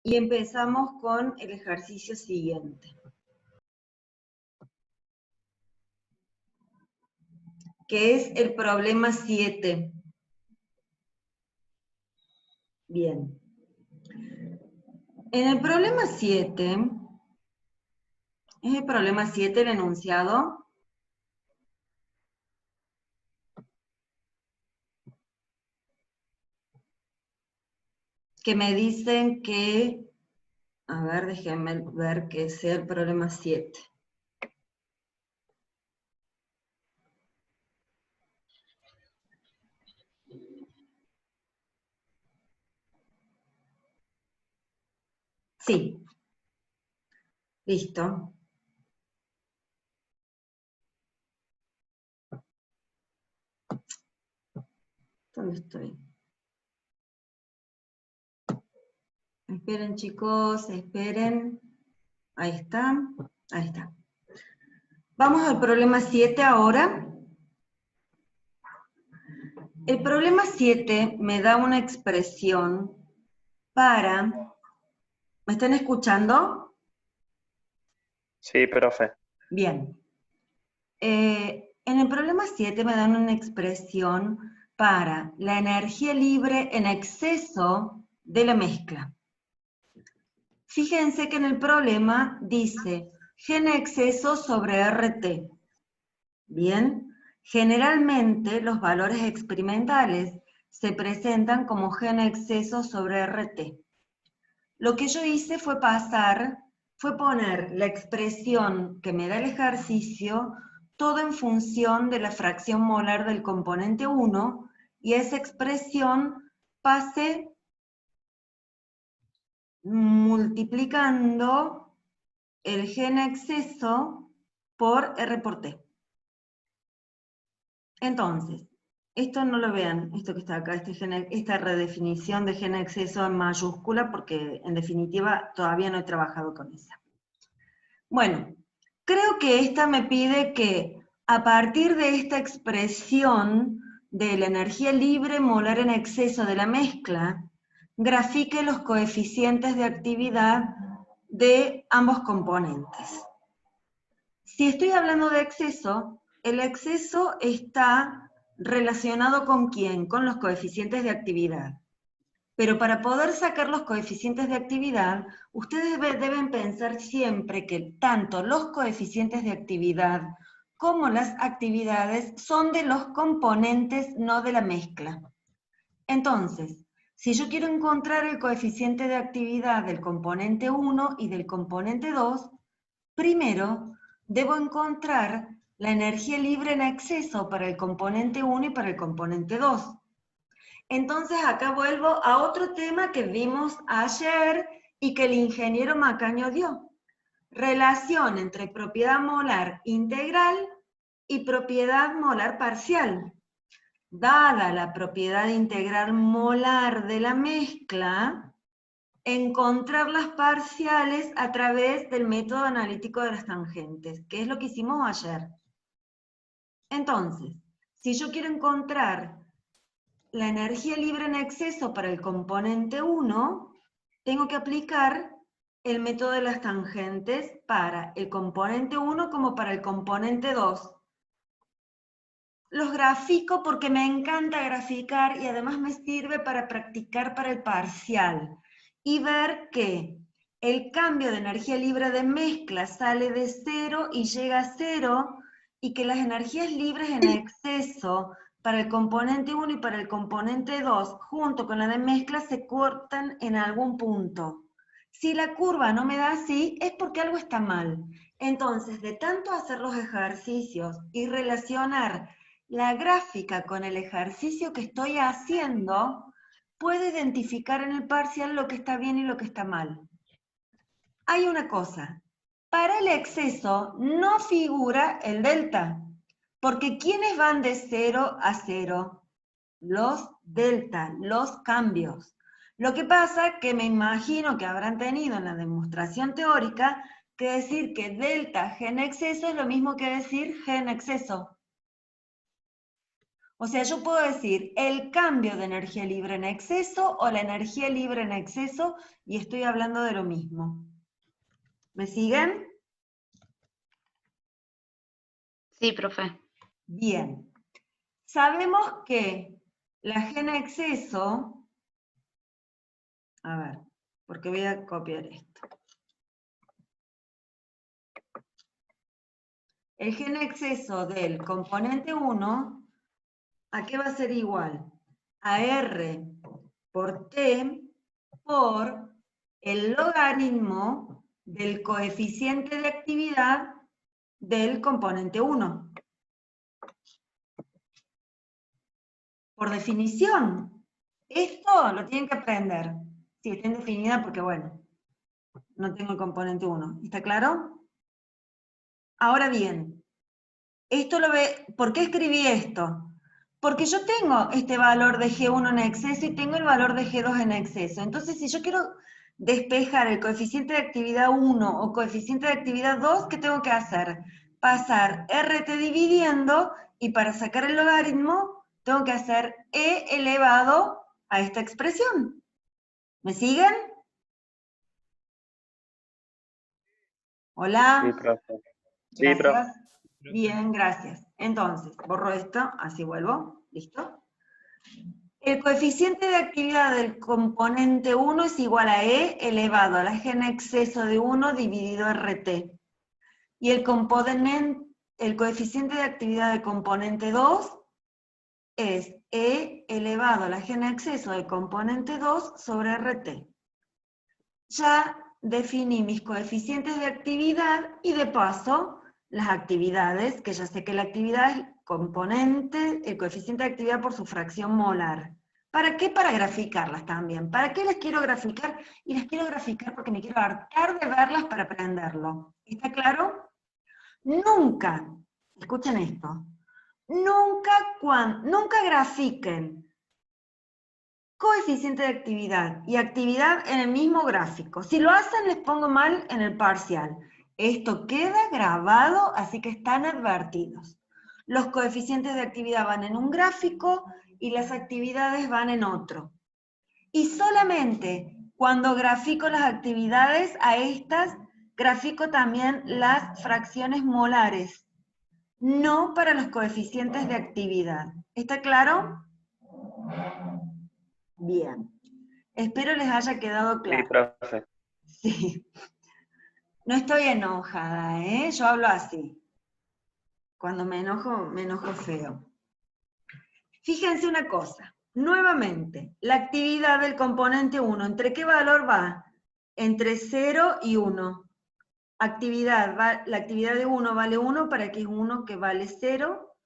Y empezamos con el ejercicio siguiente, que es el problema 7. Bien. En el problema 7, ¿es el problema 7 el enunciado? Que me dicen que, a ver, déjenme ver que sea el problema 7. Sí. Listo. ¿Dónde estoy? Esperen, chicos, esperen. Ahí está. Ahí está. Vamos al problema 7 ahora. El problema 7 me da una expresión para... ¿Me están escuchando? Sí, profe. Bien. En el problema 7 me dan una expresión para la energía libre en exceso de la mezcla. Fíjense que en el problema dice G en exceso sobre RT. Bien, generalmente los valores experimentales se presentan como G en exceso sobre RT. Lo que yo hice fue poner la expresión que me da el ejercicio todo en función de la fracción molar del componente 1, y esa expresión pasé multiplicando el G en exceso por R por T. Entonces, esto no lo vean, esto que está acá, esta redefinición de G en exceso en mayúscula, porque en definitiva todavía no he trabajado con esa. Bueno, creo que esta me pide que a partir de esta expresión de la energía libre molar en exceso de la mezcla, grafique los coeficientes de actividad de ambos componentes. Si estoy hablando de exceso, el exceso está relacionado ¿con quién? Con los coeficientes de actividad. Pero para poder sacar los coeficientes de actividad, ustedes deben pensar siempre que tanto los coeficientes de actividad como las actividades son de los componentes, no de la mezcla. Entonces, si yo quiero encontrar el coeficiente de actividad del componente 1 y del componente 2, primero debo encontrar la energía libre en exceso para el componente 1 y para el componente 2. Entonces acá vuelvo a otro tema que vimos ayer y que el ingeniero Macaño dio. Relación entre propiedad molar integral y propiedad molar parcial. Dada la propiedad integral molar de la mezcla, encontrar las parciales a través del método analítico de las tangentes, que es lo que hicimos ayer. Entonces, si yo quiero encontrar la energía libre en exceso para el componente 1, tengo que aplicar el método de las tangentes para el componente 1 como para el componente 2. Los grafico porque me encanta graficar y además me sirve para practicar para el parcial y ver que el cambio de energía libre de mezcla sale de 0 y llega a 0, y que las energías libres en exceso para el componente 1 y para el componente 2, junto con la de mezcla, se cortan en algún punto. Si la curva no me da así, es porque algo está mal. Entonces, de tanto hacer los ejercicios y relacionar la gráfica con el ejercicio que estoy haciendo, puedo identificar en el parcial lo que está bien y lo que está mal. Hay una cosa, para el exceso no figura el delta, porque ¿quiénes van de 0 a 0? Los delta, los cambios. Lo que pasa que me imagino que habrán tenido en la demostración teórica que decir que delta G en exceso es lo mismo que decir G en exceso. O sea, yo puedo decir el cambio de energía libre en exceso o la energía libre en exceso y estoy hablando de lo mismo. ¿Me siguen? Sí, profe. Bien. Sabemos que la G en exceso, a ver, porque voy a copiar esto. El G en exceso del componente 1, ¿a qué va a ser igual? A R por T por el logaritmo del coeficiente de actividad del componente 1. Por definición, esto lo tienen que aprender. Si está indefinida porque, bueno, no tengo el componente 1. ¿Está claro? Ahora bien, esto lo ve, ¿por qué escribí esto? Porque yo tengo este valor de G1 en exceso y tengo el valor de G2 en exceso. Entonces, si yo quiero despejar el coeficiente de actividad 1 o coeficiente de actividad 2, ¿qué tengo que hacer? Pasar RT dividiendo y para sacar el logaritmo tengo que hacer E elevado a esta expresión. ¿Me siguen? Hola. Sí, profe. Sí, Gracias. profe. Bien, gracias. Entonces, borro esto, así vuelvo. ¿Listo? El coeficiente de actividad del componente 1 es igual a E elevado a la G en exceso de 1 dividido RT. Y el coeficiente de actividad del componente 2 es E elevado a la G en exceso del componente 2 sobre RT. Ya definí mis coeficientes de actividad y de paso las actividades, que ya sé que la actividad es el coeficiente de actividad por su fracción molar. ¿Para qué? Para graficarlas también. ¿Para qué las quiero graficar? Y las quiero graficar porque me quiero hartar de verlas para aprenderlo. ¿Está claro? Nunca, escuchen esto, nunca grafiquen coeficiente de actividad y actividad en el mismo gráfico. Si lo hacen, les pongo mal en el parcial. Esto queda grabado, así que están advertidos. Los coeficientes de actividad van en un gráfico y las actividades van en otro. Y solamente cuando grafico las actividades a estas, grafico también las fracciones molares, no para los coeficientes de actividad. ¿Está claro? Bien. Espero les haya quedado Sí, claro. profe. Sí. No estoy enojada, ¿eh? Yo hablo así. Cuando me enojo feo. Fíjense una cosa. Nuevamente, la actividad del componente 1, ¿entre qué valor va? Entre 0 y 1. La actividad de 1 vale 1 para x1 que vale 0.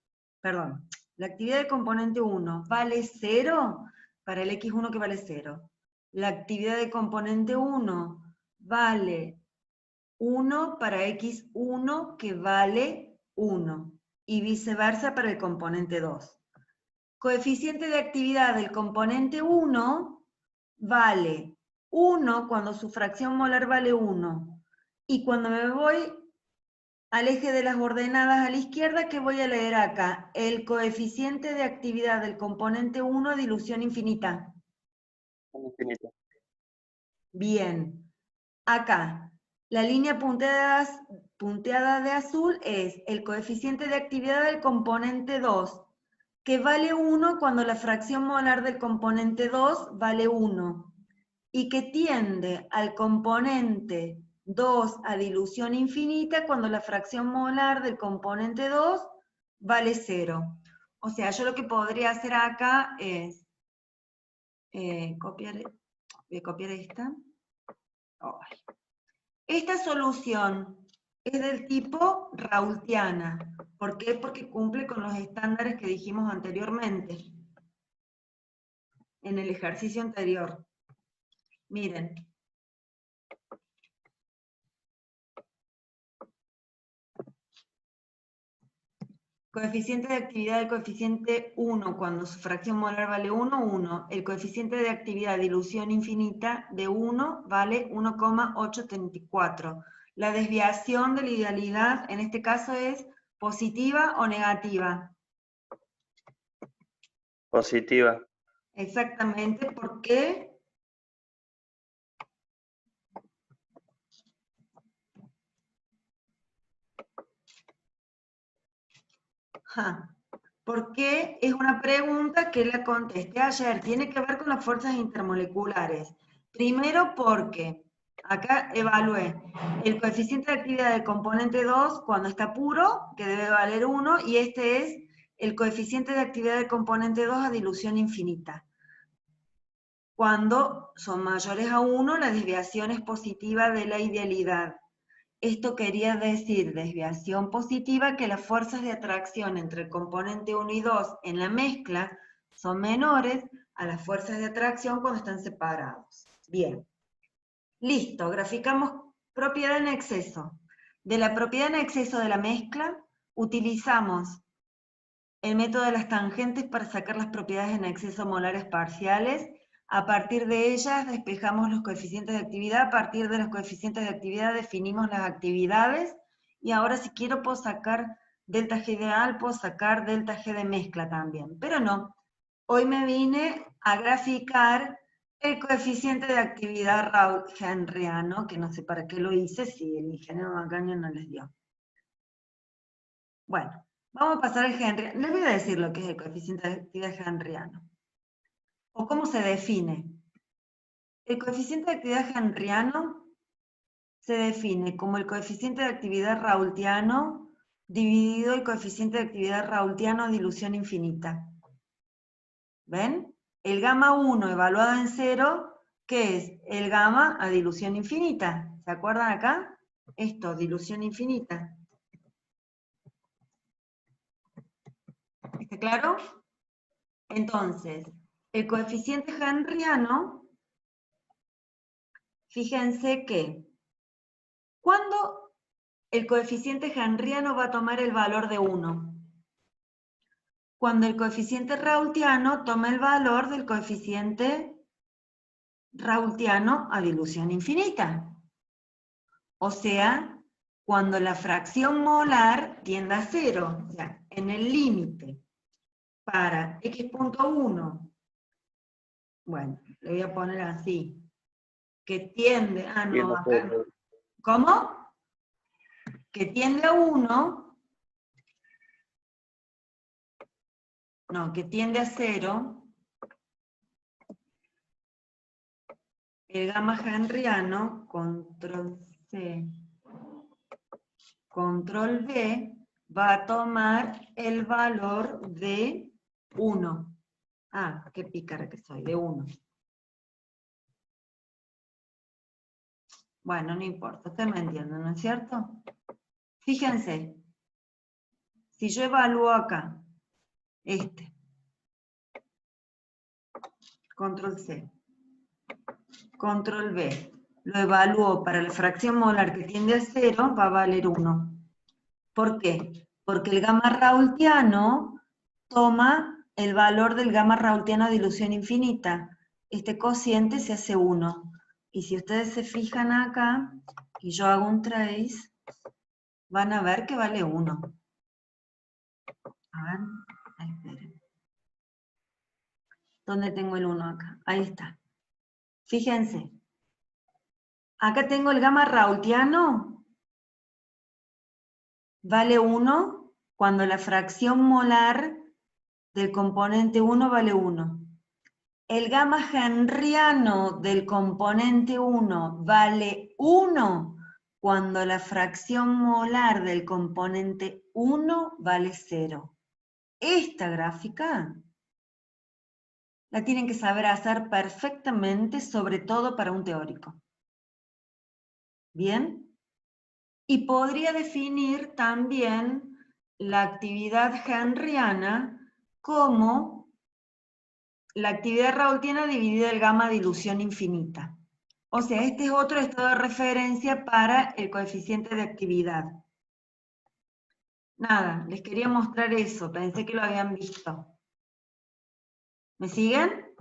Perdón, la actividad del componente 1 vale 0 para el x1 que vale 0. La actividad del componente 1 vale 1 para x1 que vale 1. Y viceversa para el componente 2. Coeficiente de actividad del componente 1 vale 1 cuando su fracción molar vale 1. Y cuando me voy al eje de las ordenadas a la izquierda, ¿qué voy a leer acá? El coeficiente de actividad del componente 1, dilución infinita. Infinito. Bien. Acá, la línea punteada de azul es el coeficiente de actividad del componente 2, que vale 1 cuando la fracción molar del componente 2 vale 1, y que tiende al componente 2 a dilución infinita cuando la fracción molar del componente 2 vale 0. O sea, yo lo que podría hacer acá es voy a copiar esta. Esta solución es del tipo raultiana. ¿Por qué? Porque cumple con los estándares que dijimos anteriormente, en el ejercicio anterior. Miren. Coeficiente de actividad del coeficiente 1, cuando su fracción molar vale 1, 1. El coeficiente de actividad de dilución infinita de 1 vale 1,834. La desviación de la idealidad en este caso es positiva o negativa. Positiva. Exactamente, porque porque es una pregunta que la contesté ayer, tiene que ver con las fuerzas intermoleculares. Primero porque acá evalué el coeficiente de actividad del componente 2 cuando está puro, que debe valer 1, y este es el coeficiente de actividad del componente 2 a dilución infinita. Cuando son mayores a 1, la desviación es positiva de la idealidad. Esto quería decir, desviación positiva, que las fuerzas de atracción entre el componente 1 y 2 en la mezcla son menores a las fuerzas de atracción cuando están separados. Bien. Listo, graficamos propiedad en exceso. De la propiedad en exceso de la mezcla, utilizamos el método de las tangentes para sacar las propiedades en exceso molares parciales. A partir de ellas despejamos los coeficientes de actividad, a partir de los coeficientes de actividad definimos las actividades, y ahora si quiero puedo sacar delta G ideal, puedo sacar delta G de mezcla también, pero no. Hoy me vine a graficar el coeficiente de actividad Raoult-Henriano, que no sé para qué lo hice si el ingeniero Magaña no les dio. Bueno, vamos a pasar al Henriano. Les voy a decir lo que es el coeficiente de actividad Henriano. O cómo se define. El coeficiente de actividad Henriano se define como el coeficiente de actividad raoultiano dividido el coeficiente de actividad raoultiano a dilución infinita. ¿Ven? El gamma 1 evaluado en 0, ¿qué es? El gamma a dilución infinita. ¿Se acuerdan acá? Esto, dilución infinita. ¿Está claro? Entonces, el coeficiente henriano, fíjense que, ¿cuándo el coeficiente henriano va a tomar el valor de 1? Cuando el coeficiente raoultiano toma el valor del coeficiente raoultiano a dilución infinita. O sea, cuando la fracción molar tiende a 0, o sea, en el límite para x.1, bueno, le voy a poner así, que tiende, no, acá no. ¿Cómo? Que tiende a 1, no, que tiende a 0, el gamma henriano, control C, control V, va a tomar el valor de 1. Ah, qué pícara que soy, de 1. Bueno, no importa, ustedes me entienden, ¿no es cierto? Fíjense, si yo evalúo acá, control C, control V, lo evalúo para la fracción molar que tiende a 0, va a valer 1. ¿Por qué? Porque el gamma raoultiano toma el valor del gamma raoultiano a dilución infinita. Este cociente se hace 1. Y si ustedes se fijan acá, y yo hago un trace, van a ver que vale 1. A ver, esperen. ¿Dónde tengo el 1 acá? Ahí está. Fíjense. Acá tengo el gamma raoultiano. Vale 1 cuando la fracción molar del componente 1 vale 1. El gamma henriano del componente 1 vale 1 cuando la fracción molar del componente 1 vale 0. Esta gráfica la tienen que saber hacer perfectamente, sobre todo para un teórico. ¿Bien? Y podría definir también la actividad henriana como la actividad raoultiana dividida el gamma a dilución infinita. O sea, este es otro estado de referencia para el coeficiente de actividad. Nada, les quería mostrar eso, pensé que lo habían visto. ¿Me siguen?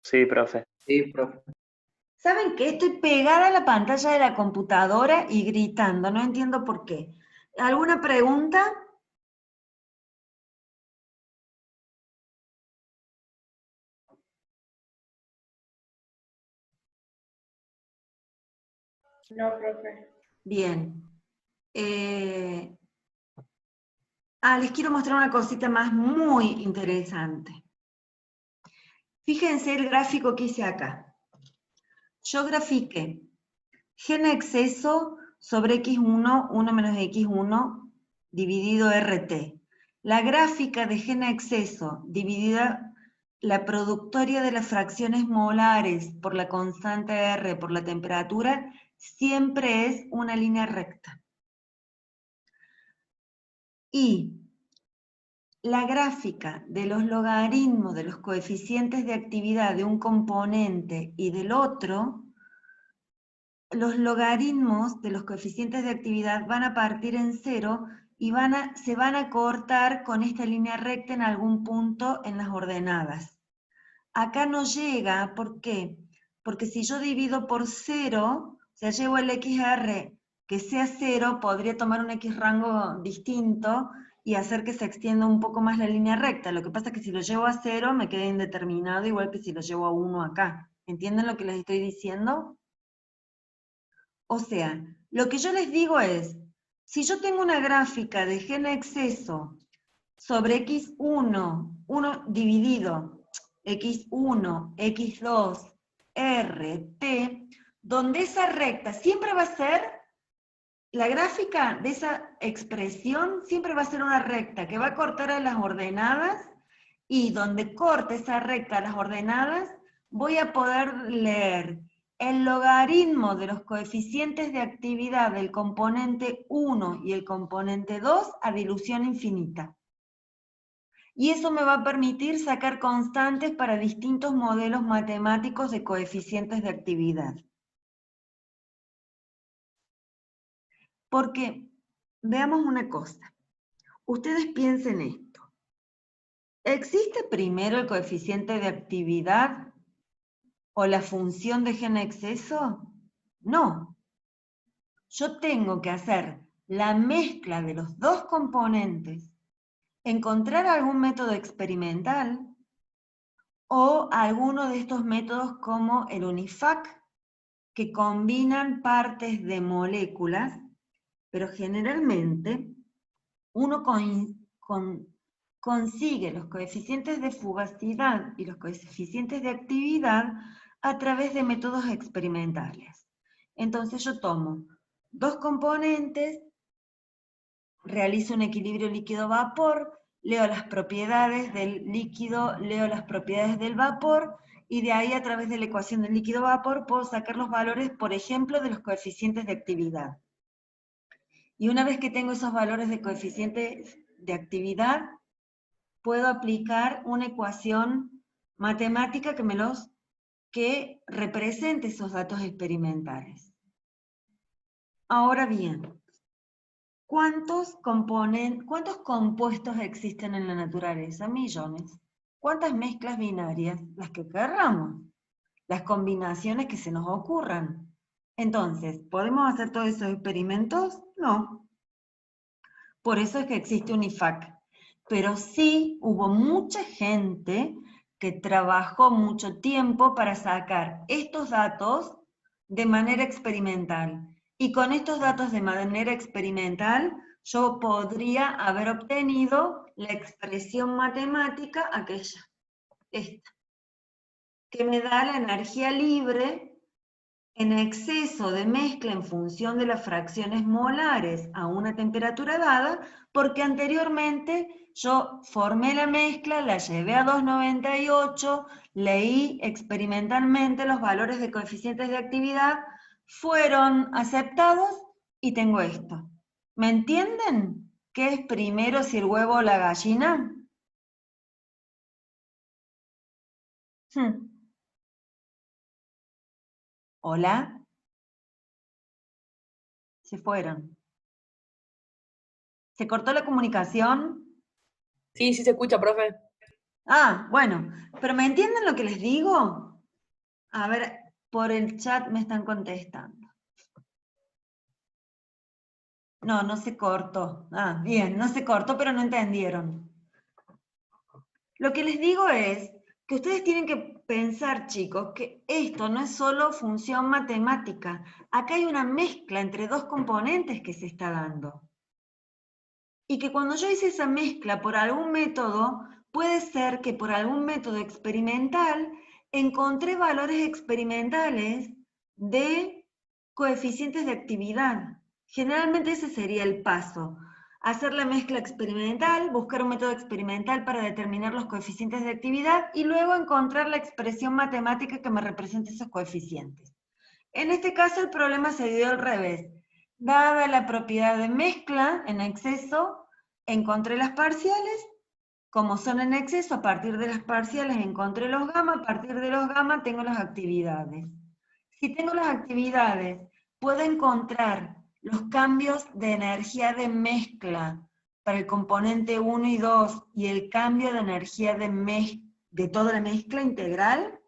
Sí, profe. Sí, profe. ¿Saben qué? Estoy pegada a la pantalla de la computadora y gritando, no entiendo por qué. ¿Alguna pregunta? No, profe. Bien. Les quiero mostrar una cosita más muy interesante. Fíjense el gráfico que hice acá. Yo grafiqué g en exceso sobre x1, 1 menos x1, dividido RT. La gráfica de g en exceso dividida la productoria de las fracciones molares por la constante R por la temperatura siempre es una línea recta. Y la gráfica de los logaritmos de los coeficientes de actividad de un componente y del otro, los logaritmos de los coeficientes de actividad van a partir en cero y se van a cortar con esta línea recta en algún punto en las ordenadas. Acá no llega, ¿por qué? Porque si yo divido por cero, o sea, llevo el XR que sea cero, podría tomar un X rango distinto y hacer que se extienda un poco más la línea recta. Lo que pasa es que si lo llevo a cero me queda indeterminado, igual que si lo llevo a 1 acá. ¿Entienden lo que les estoy diciendo? O sea, lo que yo les digo es, si yo tengo una gráfica de g en exceso sobre x1, 1 dividido, x1, x2, rt, donde esa recta siempre va a ser, la gráfica de esa expresión siempre va a ser una recta que va a cortar a las ordenadas, y donde corte esa recta a las ordenadas, voy a poder leer el logaritmo de los coeficientes de actividad del componente 1 y el componente 2 a dilución infinita. Y eso me va a permitir sacar constantes para distintos modelos matemáticos de coeficientes de actividad. Porque, veamos una cosa, ustedes piensen esto. ¿Existe primero el coeficiente de actividad o la función de g en exceso? No. Yo tengo que hacer la mezcla de los dos componentes, encontrar algún método experimental o alguno de estos métodos como el UNIFAC, que combinan partes de moléculas, pero generalmente uno consigue los coeficientes de fugacidad y los coeficientes de actividad a través de métodos experimentales. Entonces yo tomo dos componentes, realizo un equilibrio líquido-vapor, leo las propiedades del líquido, leo las propiedades del vapor, y de ahí a través de la ecuación del líquido-vapor puedo sacar los valores, por ejemplo, de los coeficientes de actividad. Y una vez que tengo esos valores de coeficientes de actividad, puedo aplicar una ecuación matemática que represente esos datos experimentales. Ahora bien, ¿cuántos compuestos existen en la naturaleza? Millones. ¿Cuántas mezclas binarias? Las que querramos. Las combinaciones que se nos ocurran. Entonces, ¿podemos hacer todos esos experimentos? No. Por eso es que existe UNIFAC. Pero sí hubo mucha gente que trabajó mucho tiempo para sacar estos datos de manera experimental. Y con estos datos de manera experimental, yo podría haber obtenido la expresión matemática aquella, esta, que me da la energía libre en exceso de mezcla en función de las fracciones molares a una temperatura dada, porque anteriormente yo formé la mezcla, la llevé a 298, leí experimentalmente los valores de coeficientes de actividad, fueron aceptados y tengo esto. ¿Me entienden? ¿Qué es primero, si el huevo o la gallina? ¿Hola? Se fueron. ¿Se cortó la comunicación? Sí, sí se escucha, profe. Ah, bueno, pero ¿me entienden lo que les digo? A ver, por el chat me están contestando. No, no se cortó. Ah, bien, no se cortó, pero no entendieron. Lo que les digo es que ustedes tienen que pensar, chicos, que esto no es solo función matemática. Acá hay una mezcla entre dos componentes que se está dando. Y que cuando yo hice esa mezcla por algún método, puede ser que por algún método experimental encontré valores experimentales de coeficientes de actividad. Generalmente ese sería el paso. Hacer la mezcla experimental, buscar un método experimental para determinar los coeficientes de actividad y luego encontrar la expresión matemática que me represente esos coeficientes. En este caso el problema se dio al revés. Dada la propiedad de mezcla en exceso, encontré las parciales. Como son en exceso, a partir de las parciales encontré los gamma, a partir de los gamma tengo las actividades. Si tengo las actividades, puedo encontrar los cambios de energía de mezcla para el componente 1 y 2 y el cambio de energía de toda la mezcla integral.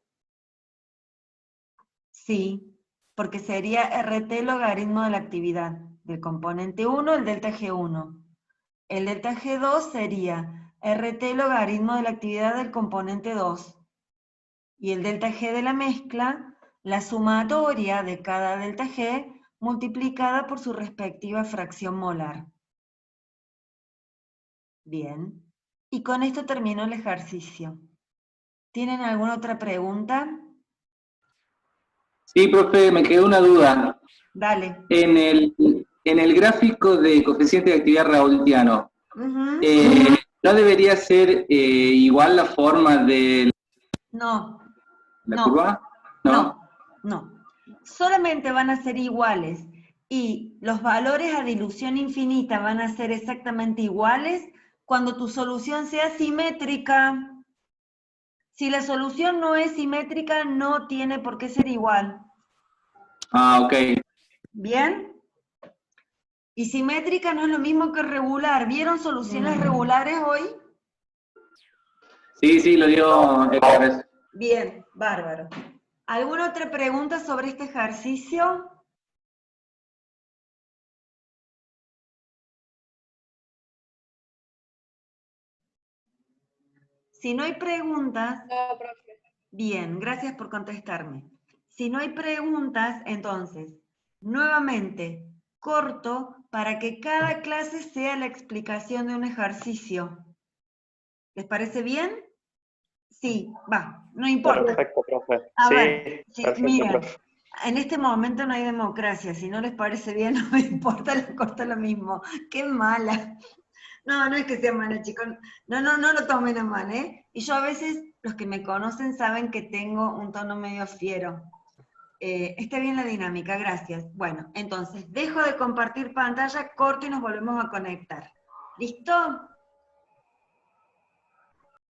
Sí, porque sería RT logaritmo de la actividad del componente 1, el delta G1. El delta G2 sería RT logaritmo de la actividad del componente 2. Y el delta G de la mezcla, la sumatoria de cada delta G multiplicada por su respectiva fracción molar. Bien. Y con esto termino el ejercicio. ¿Tienen alguna otra pregunta? Sí, profe, me quedó una duda. Dale. En el gráfico de coeficiente de actividad raoultiano, Ujú. ¿no debería ser igual la forma de No. la No. curva? No. Solamente van a ser iguales y los valores a dilución infinita van a ser exactamente iguales cuando tu solución sea simétrica. Si la solución no es simétrica, no tiene por qué ser igual. Ah, ok. ¿Bien? Y simétrica no es lo mismo que regular. ¿Vieron soluciones regulares hoy? Sí, lo dio Héctor. Bien, bárbaro. ¿Alguna otra pregunta sobre este ejercicio? Si no hay preguntas, No, profe. bien, gracias por contestarme. Si no hay preguntas, entonces, nuevamente, corto para que cada clase sea la explicación de un ejercicio. ¿Les parece bien? Sí, va, no importa. Perfecto, profe. A Sí, ver, perfecto, miren, profe. en este momento no hay democracia. Si no les parece bien, no me importa, les corto lo mismo. ¡Qué mala! No, no es que sea mala, chicos. No lo tomen a mal, ¿eh? Y yo a veces, los que me conocen saben que tengo un tono medio fiero. Está bien la dinámica, gracias. Bueno, entonces, dejo de compartir pantalla, corto y nos volvemos a conectar. ¿Listo?